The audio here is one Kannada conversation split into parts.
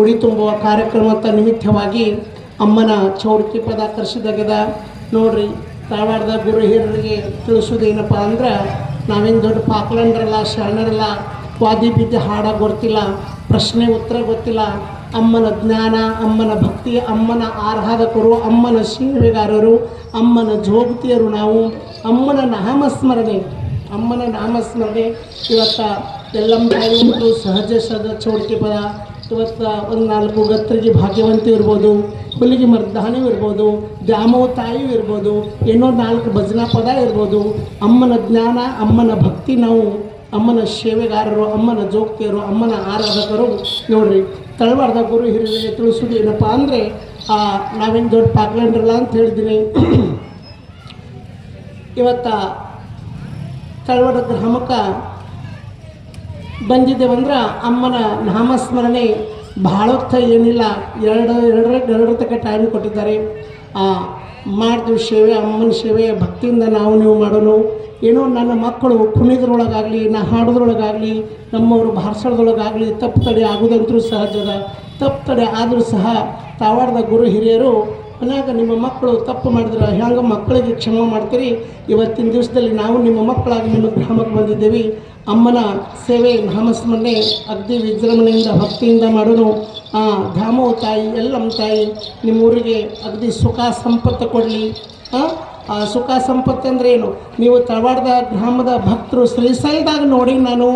ಉಡಿ ತುಂಬುವ ಕಾರ್ಯಕ್ರಮದ ನಿಮಿತ್ತವಾಗಿ ಅಮ್ಮನ ಚೌರ್ಕಿ ಪದ ಕರ್ಸಿದಾಗದ ನೋಡ್ರಿ. ಧಾರವಾಡದ ಗುರು ಹಿರಿಯರಿಗೆ ತಿಳಿಸೋದೇನಪ್ಪ ಅಂದ್ರೆ, ನಾವೇನು ದೊಡ್ಡ ಪಾಕ್ಲಂಡ್ರಲ್ಲ, ಶರಣರಲ್ಲ, ವಾದಿ ಬಿದ್ದೆ ಹಾಡ ಗೊತ್ತಿಲ್ಲ, ಪ್ರಶ್ನೆ ಉತ್ತರ ಗೊತ್ತಿಲ್ಲ. ಅಮ್ಮನ ಜ್ಞಾನ, ಅಮ್ಮನ ಭಕ್ತಿ, ಅಮ್ಮನ ಆರಾಧಕರು, ಅಮ್ಮನ ಸೇವೆಗಾರರು, ಅಮ್ಮನ ಜೋಗತಿಯರು ನಾವು. ಅಮ್ಮನ ನಾಮಸ್ಮರಣೆ ಇವತ್ತು ಎಲ್ಲಮ್ಮ ತಾಯಿ ಉಂಟು, ಸಹಜ ಚೌಡಿಕೆ ಪದ. ಇವತ್ತು ಒಂದು 4 ಗತ್ರಿಗೆ ಭಾಗ್ಯವಂತಿ ಇರ್ಬೋದು, ಹುಲಿಗೆ ಮರ್ದಾನಿ ಇರ್ಬೋದು, ದ್ಯಾಮೋ ತಾಯಿ ಇರ್ಬೋದು, ಏನೋ 4 ಭಜನಾ ಪದ ಇರ್ಬೋದು. ಅಮ್ಮನ ಜ್ಞಾನ, ಅಮ್ಮನ ಭಕ್ತಿ ನಾವು, ಅಮ್ಮನ ಸೇವೆಗಾರರು, ಅಮ್ಮನ ಜೋಗ್ತಿಯರು, ಅಮ್ಮನ ಆರಾಧಕರು. ನೋಡ್ರಿ, ತಳವಾರದ ಗುರು ಹಿರಿಯರಿಗೆ ತಿಳಿಸೋದು ಏನಪ್ಪ ಅಂದರೆ, ನಾವೇನು ದೊಡ್ಡ ಪಾಕ್ಲಂಡ್ರಲ್ಲ ಅಂತ ಹೇಳಿದ್ದೀನಿ. ಇವತ್ತು ತಳವಾಡ ಗ್ರಾಮಕ್ಕೆ ಬಂದಿದ್ದೇವಂದ್ರೆ ಅಮ್ಮನ ನಾಮಸ್ಮರಣೆ ಭಾಳೊತ್ತ ಏನಿಲ್ಲ, ಎರಡು ತಕ್ಕ ಟೈಮ್ ಕೊಟ್ಟಿದ್ದಾರೆ. ಮಾಡ್ತೀವಿ ಸೇವೆ, ಅಮ್ಮನ ಸೇವೆ ಭಕ್ತಿಯಿಂದ ನೀವು ಮಾಡೋಣ. ಏನೋ ನನ್ನ ಮಕ್ಕಳು ಕುಣಿದ್ರೊಳಗಾಗಲಿ, ನಾ ಹಾಡೋದ್ರೊಳಗಾಗಲಿ, ನಮ್ಮವರು ಭಾಷಣದೊಳಗಾಗಲಿ ತಪ್ಪು ತಡೆ ಆಗೋದಂತರೂ ಸಹಜದ. ತಪ್ಪು ತಡೆ ಆದರೂ ಸಹ ಧಾರವಾಡದ ಗುರು ಹಿರಿಯರು ಮನ್ಯಾಗ ನಿಮ್ಮ ಮಕ್ಕಳು ತಪ್ಪು ಮಾಡಿದ್ರೆ ಹೆಂಗೆ ಮಕ್ಕಳಿಗೆ ಕ್ಷಮೆ ಮಾಡ್ತೀರಿ, ಇವತ್ತಿನ ದಿವಸದಲ್ಲಿ ನಾವು ನಿಮ್ಮ ಮಕ್ಕಳಾಗಿ ನಿಮ್ಮ ಗ್ರಾಮಕ್ಕೆ ಬಂದಿದ್ದೇವೆ. ಅಮ್ಮನ ಸೇವೆ ನಾಮಸ್ಮರಣೆ ಅಗ್ದಿ ವಿಜೃಂಭಣೆಯಿಂದ ಭಕ್ತಿಯಿಂದ ಮಾಡೋಣ. ಧಾಮೋ ತಾಯಿ, ಎಲ್ಲಮ್ಮ ತಾಯಿ ನಿಮ್ಮೂರಿಗೆ ಅಗದಿ ಸುಖ ಸಂಪತ್ತು ಕೊಡಲಿ. ಸುಖ ಸಂಪತ್ತು ಅಂದರೆ ಏನು? ನೀವು ತಳವಾಡದ ಗ್ರಾಮದ ಭಕ್ತರು ಶ್ರೀಶೈಲದಾಗ ನೋಡಿ, ನಾನು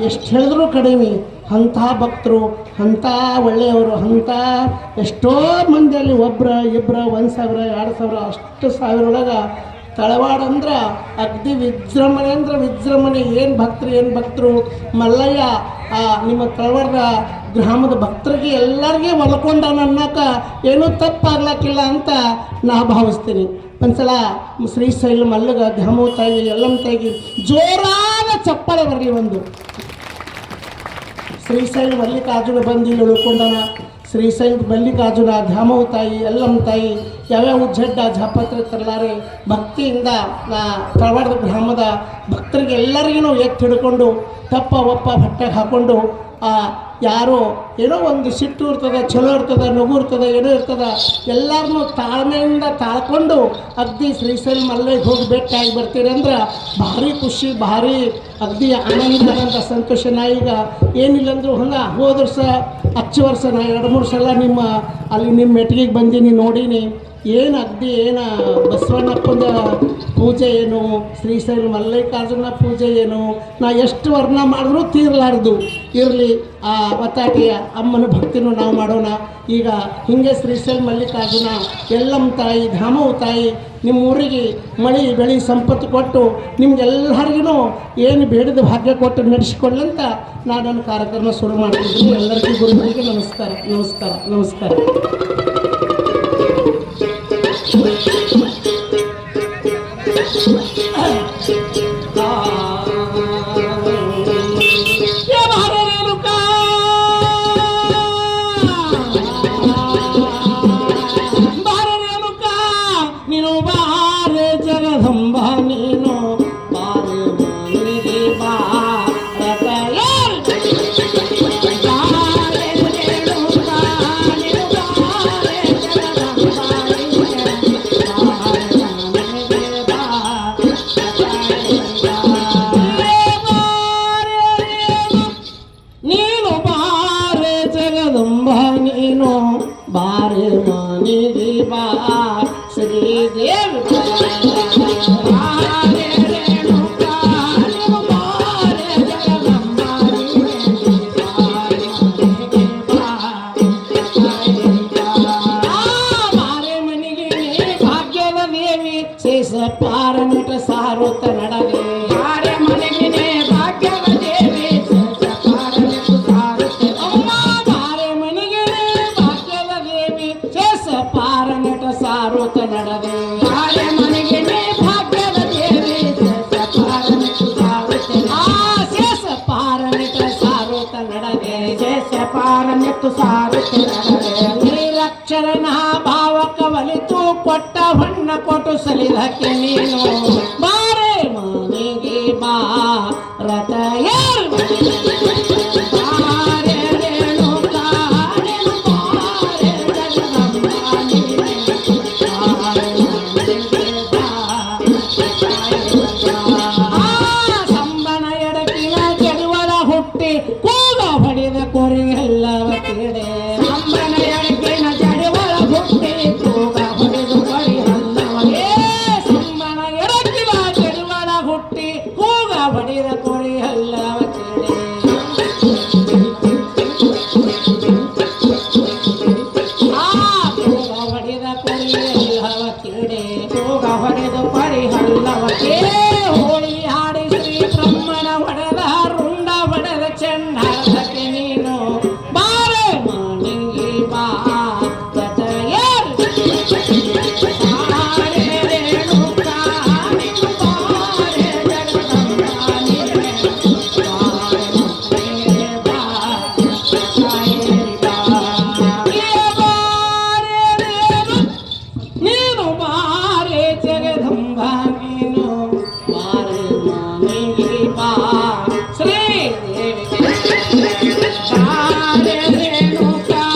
ಎಷ್ಟು ಹೇಳಿದ್ರು ಕಡಿಮೆ. ಅಂಥ ಭಕ್ತರು, ಅಂಥ ಒಳ್ಳೆಯವರು, ಅಂಥ ಎಷ್ಟೋ ಮಂದಿಯಲ್ಲಿ ಒಬ್ಬರು ಇಬ್ಬರು 1,000 2,000 ಅಷ್ಟು ಸಾವಿರೊಳಗೆ ತಳವಾಡ ಅಂದ್ರೆ ಅಗ್ದಿ ವಿಜೃಂಭಣೆ ಅಂದ್ರೆ ವಿಜೃಂಭಣೆ. ಏನು ಭಕ್ತರು ಮಲ್ಲಯ್ಯ ನಿಮ್ಮ ತಳವಾಡದ ಗ್ರಾಮದ ಭಕ್ತರಿಗೆ ಎಲ್ಲರಿಗೆ ಒಲ್ಕೊಂಡವನು ಅನ್ನೋಕೆ ಏನೂ ತಪ್ಪಾಗ್ಲಕ್ಕಿಲ್ಲ ಅಂತ ನಾ ಭಾವಿಸ್ತೀನಿ. ಒಂದ್ಸಲ ಶ್ರೀಶೈಲ ಮಲ್ಲಗ ಧಾಮೋ ತಾಯಿ, ಎಲ್ಲಮ್ಮ ತಾಯಿಗೆ ಜೋರಾದ ಚಪ್ಪಾಳೆ ಬರಲಿ. ಒಂದು ಶ್ರೀಶೈಲ ಮಲ್ಲಿಕಾರ್ಜುನ ಬಂದು ಇಲ್ಲಿ ಉಳ್ಕೊಂಡನ. ಶ್ರೀಶೈಲ ಮಲ್ಲಿಕಾರ್ಜುನ, ಧಾಮೋ ತಾಯಿ, ಎಲ್ಲಮ್ಮ ತಾಯಿ ಯಾವ್ಯಾವ ಜಡ್ಡ ಜಾಪತ್ರ ತರಲಾರೆ ಭಕ್ತಿಯಿಂದ ತಳವಾಡದ ಗ್ರಾಮದ ಭಕ್ತರಿಗೆ ಎಲ್ಲರಿಗೂ ಎತ್ತಿ ಹಿಡ್ಕೊಂಡು ತಪ್ಪ ಒಪ್ಪ ಬಟ್ಟೆಗೆ ಹಾಕ್ಕೊಂಡು, ಯಾರೋ ಏನೋ ಒಂದು ಸಿಟ್ಟು ಇರ್ತದೆ, ಚಲೋ ಇರ್ತದೆ, ನಗು ಇರ್ತದೆ, ಏನೋ ಇರ್ತದೆ, ಎಲ್ಲರನ್ನೂ ತಾಳ್ಮೆಯಿಂದ ತಾಳ್ಕೊಂಡು ಅಗ್ದಿ ಶ್ರೀಶೈಲ ಮಲ್ಲಿಗೆ ಹೋಗಿ ಭೇಟಿಯಾಗಿ ಬರ್ತೀರಿ ಅಂದ್ರೆ ಭಾರಿ ಖುಷಿ, ಭಾರಿ ಅಗ್ದಿ ಆನಂದ ಸಂತೋಷ. ನಾ ಈಗ ಏನಿಲ್ಲಂದ್ರೂ ಹಂಗೆ ಹೋದ ವರ್ಷ ಹಚ್ಚು ವರ್ಷ ನಾ 2-3 ಸಲ ನಿಮ್ಮ ಮೆಟ್ಟಿಗೆ ಬಂದೀನಿ, ನೋಡೀನಿ. ಏನು ಅಗ್ದಿ ಏನು ಬಸವಣ್ಣಪ್ಪನ ಪೂಜೆ ಏನು, ಶ್ರೀಶೈಲ ಮಲ್ಲಿಕಾರ್ಜುನ ಪೂಜೆ ಏನು, ನಾ ಎಷ್ಟು ವರ್ಣ ಮಾಡಿದ್ರೂ ತೀರ್ಲಾರ್ದು. ಇರಲಿ, ಒತ್ತಾಟಿಯ ಅಮ್ಮನ ಭಕ್ತಿನೂ ನಾವು ಮಾಡೋಣ. ಈಗ ಹಿಂಗೆ ಶ್ರೀಶೈಲ ಮಲ್ಲಿಕಾರ್ಜುನ, ಎಲ್ಲಮ್ಮ ತಾಯಿ, ಧಾಮೋ ತಾಯಿ ನಿಮ್ಮ ಊರಿಗೆ ಮಳೆ ಬೆಳೆ ಸಂಪತ್ತು ಕೊಟ್ಟು ನಿಮ್ಗೆಲ್ಲರಿಗೂ ಏನು ಬೇಡಿದ ಭಾಗ್ಯ ಕೊಟ್ಟು ನಡೆಸಿಕೊಳ್ಳಂತ ನಾನು ನನ್ನ ಕಾರ್ಯಕ್ರಮ ಶುರು ಮಾಡ್ತಿದ್ದೀನಿ. ಎಲ್ಲರಿಗೂ ಗುರುಗಳಿಗೆ ನಮಸ್ಕಾರ, ನಮಸ್ಕಾರ, ನಮಸ್ಕಾರ. ನೀನು ಬಾರೆ ಜಗದಂಬ, ನೀನು ಬಾರೆ ಮನೆಗೆ ಬಾ. ನೀನು ಬಾರೆ ಮನೆಗೆ ಬಾ ಶ್ರೀದೇವಿ. ಭಾಗ್ಯದ ದೇವಿ ಶೇಷ ಪಾರಮಿಟ ಸಾರುತ್ತ ನಡವೆ. ಬಾರೆ ಮನೆಗೆ ಭಾಗ್ಯದ ದೇವಿ ಪಾರನಟ ಸಾರುತ್ತ ನಡದೆ. ಬಾರೆ ಮನೆಗೆ ಭಾಗ್ಯದ ದೇವಿ ಶೇಷ ಪಾರನಟ ಸಾರುತ್ತ ನಡದೆ. ಶೇಷ ಪಾರನಟ ಸಾರುತ್ತ ನಡದೆ. ನೀರಕ್ಷರನ ಭಾವಕ ಒಲಿತು ಕೊಟ್ಟ ಹೊಣ್ಣ ಕೊಟ್ಟು ಸಲಿದಕ್ಕೆ ನೀನು ಬಾರೆ ಮನೆಗೆ ಬಾ ರಥ. ಮಾಡಿ